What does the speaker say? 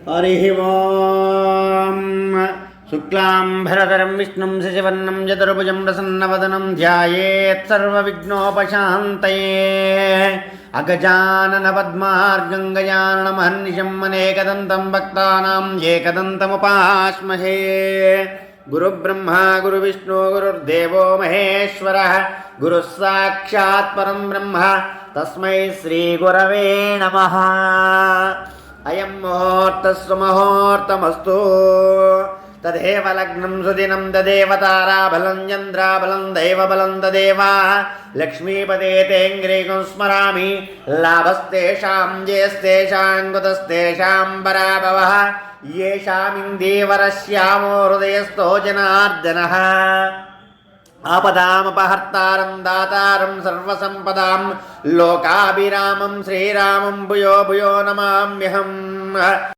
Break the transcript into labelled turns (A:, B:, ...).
A: हरिः ओम् शुक्लाम्भरधरं विष्णुं शशिवर्णं चतुर्भुजं प्रसन्नवदनं ध्यायेत् सर्वविघ्नोपशान्तये अगजाननपद्मार्गं गजाननमहर्निशम् अनेकदन्तं भक्तानां एकदन्तमुपास्महे गुरुब्रह्मा गुरुविष्णु गुरुर्देवो महेश्वरः गुरुः साक्षात् परं ब्रह्म तस्मै श्रीगुरवे नमः। अयं मुहूर्तस्सु मुहूर्तमस्तु तदेव लग्नं सुदिनं तदेव ताराबलं चन्द्राबलं दैवबलं तदेव लक्ष्मीपते तेऽङ्घ्रिकं स्मरामि लाभस्तेषां जयस्तेषां कुतस्तेषां पराभवः येषामिन्दीवरश्यामो हृदयस्थो जनार्दनः आपदामपहर्तारं दातारं सर्वसम्पदां लोकाभिरामं श्रीरामं भूयो भूयो नमाम्यहम्।